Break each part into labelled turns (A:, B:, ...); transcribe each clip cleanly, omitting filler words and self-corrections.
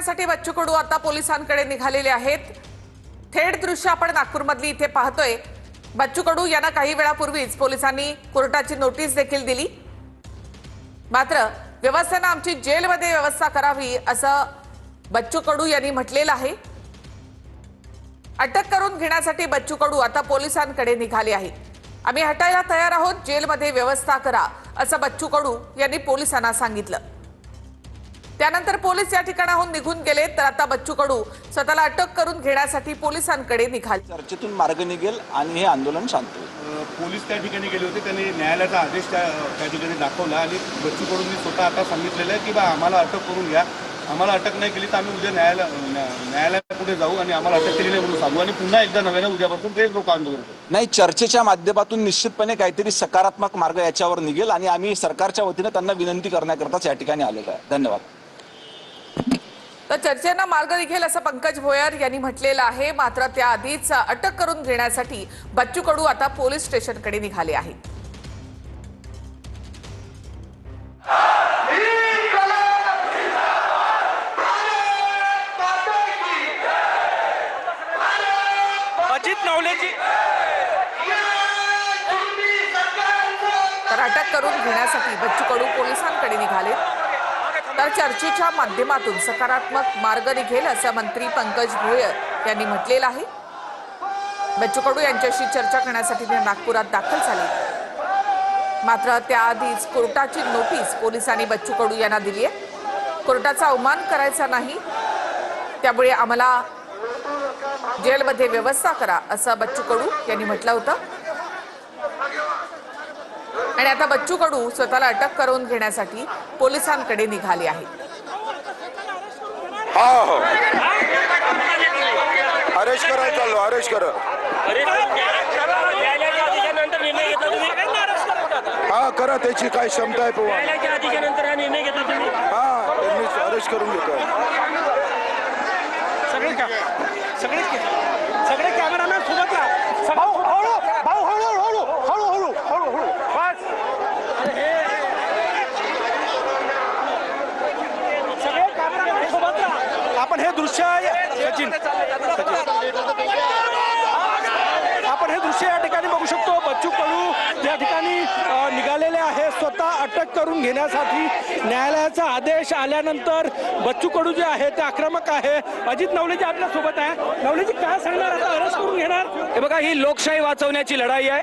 A: घेण्यासाठी बच्चू कडू आता पोलिसांकडे निघालेले आहेत। थेट दृश्य आपण नागपूरमधली इथे पाहतोय। बच्चू कडू यांना काही वेळापूर्वीच पोलिसांनी कोर्टाची नोटीस देखील दिली। मात्र व्यवस्थेने आमची जेलमध्ये व्यवस्था करावी असं बच्चू कडू यांनी म्हटलेलं आहे। अटक करून घेण्यासाठी बच्चू कडू आता पोलिसांकडे निघाले आहेत। आम्ही हटायला तयार आहोत, जेलमध्ये व्यवस्था करा असं बच्चू कडू यांनी पोलिसांना सांगितलं। त्यानंतर पोलीस या ठिकाणाहून निघून गेले, तर आता बच्चू कडू स्वतःला अटक करून घेण्यासाठी पोलिसांकडे निघाले।
B: चर्चेतून मार्ग निघेल आणि हे आंदोलन शांत होईल।
C: पोलीस त्या ठिकाणी गेले होते, त्यांनी न्यायालयाचा आदेश त्या ठिकाणी दाखवला आणि बच्चू कडूंनी स्वतः आता सांगितलेलं आहे की बा आम्हाला अटक करून घ्या, आम्हाला अटक नाही केली तर आम्ही उद्या न्यायालयापुढे जाऊ आणि आम्हाला अटक केली नाही म्हणून सांगू आणि पुन्हा एकदा नव्याने उद्यापासून ते लोक आंदोलन करू।
B: नाही, चर्चेच्या माध्यमातून निश्चितपणे काहीतरी सकारात्मक मार्ग याच्यावर निघेल आणि आम्ही सरकारच्या वतीने त्यांना विनंती करण्याकरताच या ठिकाणी आलेलो आहे। धन्यवाद।
A: तर चर्चेनं मार्ग निघेल असं पंकज भोयर यांनी म्हटलेलं आहे। मात्र त्याआधीच अटक करून घेण्यासाठी बच्चू कडू आता पोलीस स्टेशनकडे निघाले आहेत।
D: अजित नवलेजी
A: तर अटक करून घेण्यासाठी बच्चू कडू पोलिसांकडे निघाले, तर चर्चेच्या माध्यमातून सकारात्मक मार्ग निघेल असं मंत्री पंकज भोयर यांनी म्हटलेलं आहे। बच्चू कडू यांच्याशी चर्चा करण्यासाठी ते नागपुरात दाखल झाले। मात्र त्याआधीच कोर्टाची नोटीस पोलिसांनी बच्चू कडू यांना दिली आहे। कोर्टाचा अवमान करायचा नाही, त्यामुळे आम्हाला जेलमध्ये व्यवस्था करा असं बच्चू कडू यांनी म्हटलं होतं। आणि आता बच्चू कडू स्वतःला अटक करून घेण्यासाठी पोलिसांकडे निघाले आहेत।
E: अरेस्ट करायला चाललो, अरेस्ट करा। हा करा, त्याची काय क्षमता आहे पवा। हा त्यांनी अरेस्ट करून घेतो।
D: सगळे कॅमेरामॅन सोबत राहा। भाऊ हळू हळू हळू हळू हळू हळू बस। सगळे कॅमेरामॅन सोबत राहा। आपण हे दृश्य आपण हे दृश्य या ठिकाणी बघू शकतो। बच्चू कडू या ठिकाणी निघालेले आहे स्वतः अटक करून घेण्यासाठी। न्यायालयाचा आदेश आल्यानंतर बच्चू कडू जे आहे ते आक्रमक आहे। अजित नवलेजी आपल्या सोबत आहे। नवलेजी काय सांगणार, आता अरेस्ट करून घेणार?
F: हे बघा, ही लोकशाही वाचवण्याची लढाई आहे।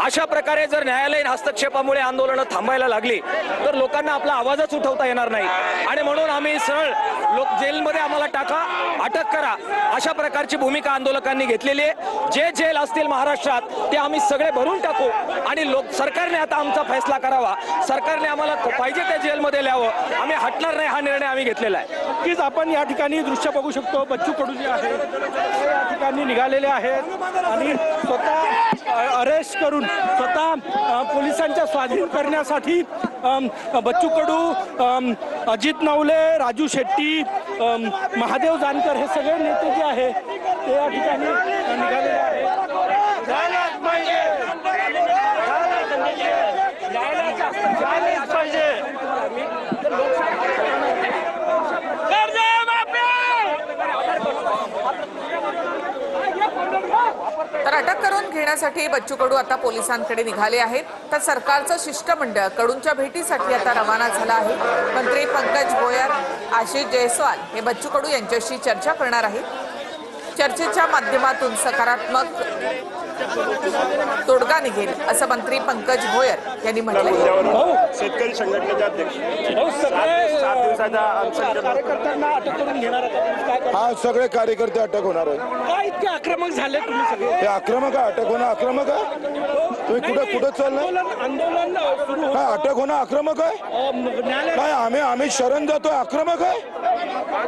F: अशा प्रकारे जर न्यायालयीन हस्तक्षेपामुळे आंदोलनं थांबायला लागली तर लोकांना आपला आवाजच उठवता येणार नाही आणि म्हणून आम्ही सरळ जेलमध्ये आम्हाला टाका, अटक करा अशा प्रकारची भूमिका आंदोलकांनी घेतलेली आहे। जे जेल असतील महाराष्ट्रात ते आम्ही सगळे भरून टाकू आणि सरकारने आता आमचा फैसला करावा। सरकारने आम्हाला पाहिजे त्या जेलमध्ये ल्यावं, आम्ही हटणार नाही हा निर्णय आम्ही घेतलेला आहे।
D: नक्कीच आपण या ठिकाणी दृश्य बघू शकतो। बच्चू कडू जे आहे ते या ठिकाणी निघालेले आहेत आणि स्वतः अरेस्ट करून स्वतः पोलिसांच्या स्वाधीन करण्यासाठी बच्चू कडू, अजित नवले, राजू शेट्टी, महादेव जानकर हे सगळे नेते जे आहे ते या ठिकाणी निघालेले आहेत।
A: तर अटक करून घेण्यासाठी बच्चू कडू आता पोलिसांकडे निघाले आहेत। तर सरकारचं शिष्टमंडळ कडूंच्या भेटीसाठी आता रवाना झालं आहे। मंत्री पंकज भोयर, आशिष जयस्वाल हे बच्चू कडू यांच्याशी चर्चा करणार आहेत। चर्चेच्या माध्यमातून सकारात्मक तोडगा निघेल असं मंत्री पंकज भोयर यांनी म्हटलं।
C: शेतकरी संघटनेचे अध्यक्ष
D: कार्यकर्त्यांना अटक करून घेणार आहे।
E: हा सगळे कार्यकर्ते अटक होणार आहे।
D: काय इतके आक्रमक झाले तुम्ही सगळे?
E: हे आक्रमक आहे, अटक होणं आक्रमक आहे। तुम्ही कुठं चाललाय?
D: आंदोलन सुरू
E: काय अटक होणं आक्रमक आहे? काय आम्ही शरण जातोय, आक्रमक आहे?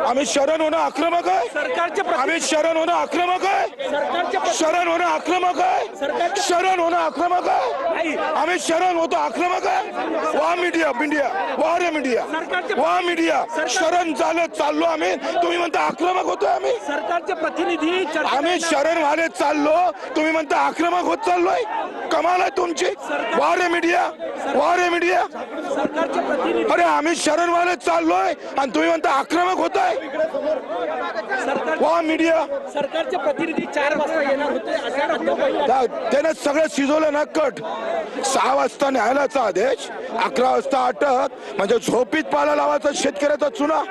E: आम्ही शरण होणं आक्रमक आहे? आम्ही शरण होणं आक्रमक आहे? शरण होणं आक्रमक आहे? शरण होणं आक्रमक आहे? आम्ही शरण होतो आक्रमक आहे? वा मीडिया, वा रे मीडिया, वा मीडिया, शरण चाललो आम्ही, तुम्ही म्हणता आक्रमक होतोय आम्ही?
D: सरकारचे प्रतिनिधी
E: आम्ही शरण व्हायला चाललो, तुम्ही म्हणता आक्रमक होत चाललोय? कमाल आहे तुमची। वा रे मीडिया, वा रे मीडिया।
D: सरकारचे प्रतिनिधी
E: अरे आम्ही शरण व्हायला चाललोय आणि तुम्ही म्हणता आक्रमक होत आहे? वा मीडिया
D: सरकारचे प्रतिनिधी 4 वाजता येणार होते असं अद्याप
E: त्याने सगळं शिजवलं ना कट. 6 वाजता न्यायालयाचा आदेश, 11 वाजता अटक, म्हणजे झोपीत पाला लावायचा शेतकऱ्याचा चुना.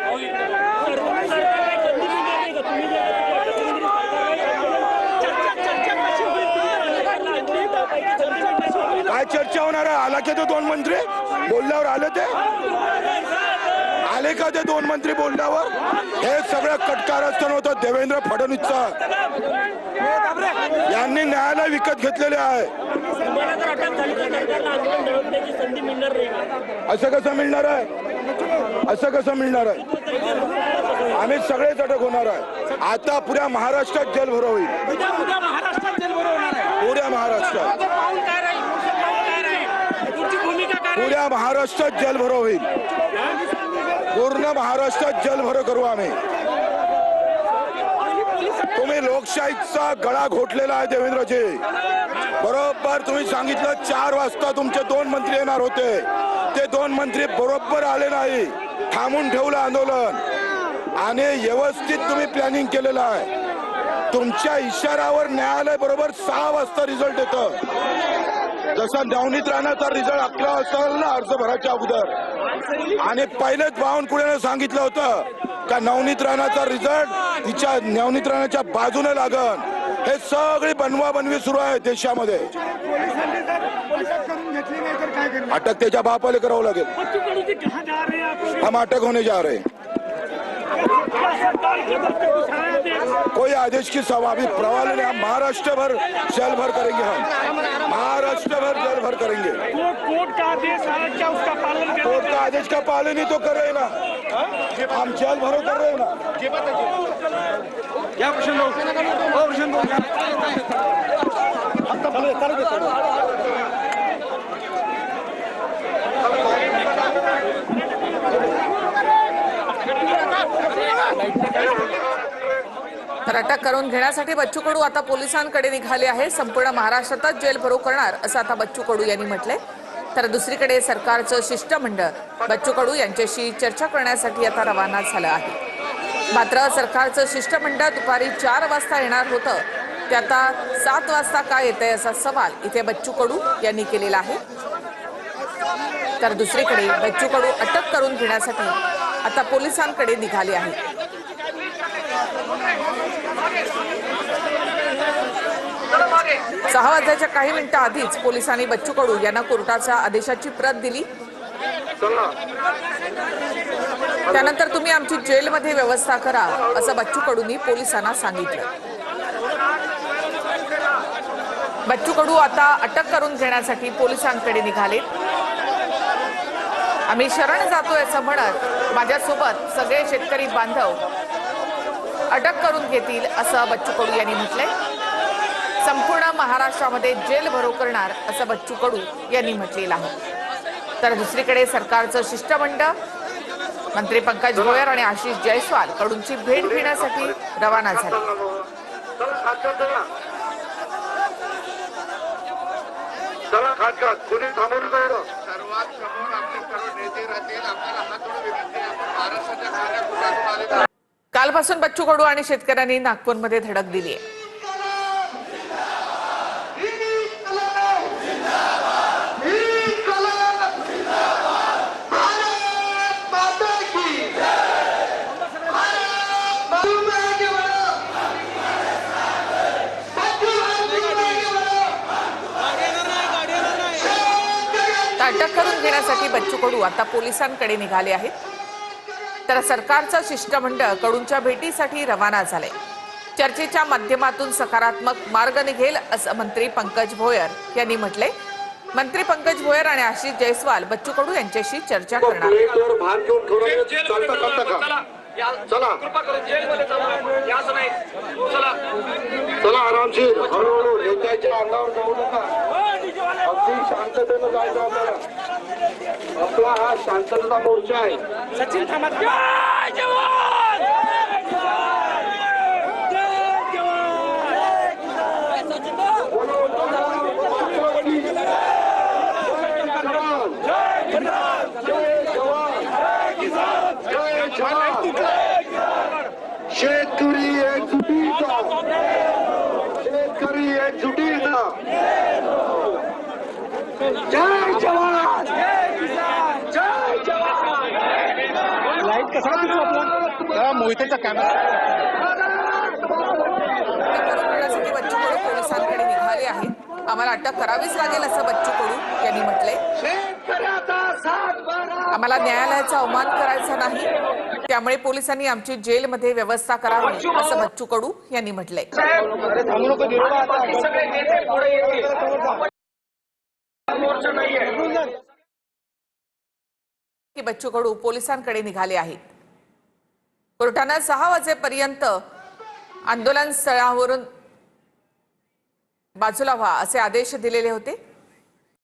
E: काय चर्चा होणार आहे? आला की ते 2 मंत्री बोलल्यावर आले का ते 2 मंत्री बोलल्यावर? हे सगळं कटकारस्थान होतं देवेंद्र फडणवीसचं. यांनी न्यायालय विकत घेतलेले आहे. असं कसं मिळणार आहे? असं कसं मिळणार आहे? आम्ही सगळेच अटक होणार आहे. आता पुऱ्या महाराष्ट्रात जलभरो होईल. पुऱ्या महाराष्ट्रात पुऱ्या महाराष्ट्रात जलभरो होईल. पूर्ण महाराष्ट्रात जलभरो करू आम्ही. तुम्ही लोकशाहीचा गळा घोटलेला आहे देवेंद्रजी. बरोबर तुम्ही सांगितलं 4 वाजता तुमचे 2 मंत्री येणार होते. ते 2 मंत्री बरोबर आले नाही. थांबून ठेवलं आंदोलन आणि व्यवस्थित तुम्ही प्लॅनिंग केलेलं आहे. तुमच्या इशाऱ्यावर न्यायालय बरोबर 6 वाजता रिझल्ट येतं. जसा नवनीत राणाचा रिझल्ट 11 वाजता आला ना अर्ज भरायच्या अगोदर. आणि पहिलेच बावनकुळेने सांगितलं होतं का नवनीत राणाचा रिझल्ट तिच्या नवनीत राणाच्या बाजूने लागन. हे सगळी बनवाबनवी सुरू आहे देशामध्ये. अटक त्याच्या बापाला करावं लागेल. हम अटक होने जा रहे हैं. कोई आदेश की सभा अभी प्रवाल ने हम महाराष्ट्र भर जल भर करेंगे. हम महाराष्ट्र भर जल भर करेंगे.
D: कोर्ट का आदेश है क्या उसका पालन करें?
E: कोर्ट का आदेश का पालन ही तो कर रहे हैं ना. हम जल भरो कर रहे हैं ना.
D: या प्रश्न
A: तर अटक करून घेण्यासाठी बच्चू कडू आता पोलिसांकडे निघाले आहे. संपूर्ण महाराष्ट्रातच जेल भरो करणार असं आता बच्चू कडू यांनी म्हटलंय. तर दुसरीकडे सरकारचं शिष्टमंडळ बच्चू कडू यांच्याशी चर्चा करण्यासाठी आता रवाना झालं आहे. मात्र सरकारचं शिष्टमंडळ दुपारी 4 वाजता येणार होतं ते आता 7 वाजता का येतंय असा सवाल इथे बच्चू कडू यांनी केलेला आहे. तर दुसरीकडे बच्चू कडू अटक करून घेण्यासाठी आता पोलिसांकडे निघाले आहेत. 6 वाजण्याच्या काही मिनिटं आधीच पोलिसांनी बच्चू कडू यांना कोर्टाच्या आदेशाची प्रत दिली. त्यानंतर तुम्ही आमची जेलमध्ये व्यवस्था करा असं बच्चू कडूंनी पोलिसांना सांगितलं. बच्चू कडू आता अटक करून घेण्यासाठी पोलिसांकडे निघालेत. आम्ही शरण जातोय असं म्हणत माझ्यासोबत सगळे शेतकरी बांधव अटक करून घेतील असं बच्चू कडू यांनी म्हटलंय. संपूर्ण महाराष्ट्रामध्ये जेल भरो करणार असं बच्चू कडू यांनी म्हटलेलं आहे. तर दुसरीकडे सरकारचं शिष्टमंडळ मंत्री पंकज भोयर आणि आशिष जयस्वाल कडूंची भेट घेण्यासाठी रवाना झाले. कालपासून बच्चू कडू आणि शेतकऱ्यांनी नागपूरमध्ये धडक दिली आहे. अटक करून घेण्यासाठी बच्चू कडू आता पोलिसांकडे निघाले आहेत. तर सरकारचं शिष्टमंडळ कडूंच्या भेटीसाठी रवाना झाले. चर्चेच्या माध्यमातून सकारात्मक मार्ग निघेल असं मंत्री पंकज भोयर यांनी म्हटले. मंत्री पंकज भोयर आणि आशिष जयस्वाल बच्चू कडू यांच्याशी चर्चा करणार.
E: चला आरामशीर हळूहळू नेत्याच्या अंगावर जाऊ नका. अगदी शांततेनं जायचं आपल्याला. आपला हा शांततेचा मोर्चा आहे.
D: सचिन थांबा.
E: जय जवान.
G: शेतकरी एकजुटीचा शेतकरी एकजुटीचा जय जवान जय जवान.
D: लाईट कसा दिसतो आपला मोहितेचा कॅमेरा
A: करण्यासाठी बच्चू कडू पोलिसांकडे निघाले आहेत. आम्हाला अटक करावीच लागेल असं बच्चू कडू यांनी म्हटलंय.
G: शेतकऱ्याचा सातबारा
A: आम्हाला न्यायालयाचा अवमान करायचा नाही, त्यामुळे पोलिसांनी आमची जेलमध्ये व्यवस्था करावी असं बच्चू कडू यांनी म्हटलंय. की बच्चू कडू पोलिसांकडे निघाले आहेत. कोर्टानं 6 वाजेपर्यंत आंदोलन स्थळावरून बाजूला व्हा असे आदेश दिलेले होते.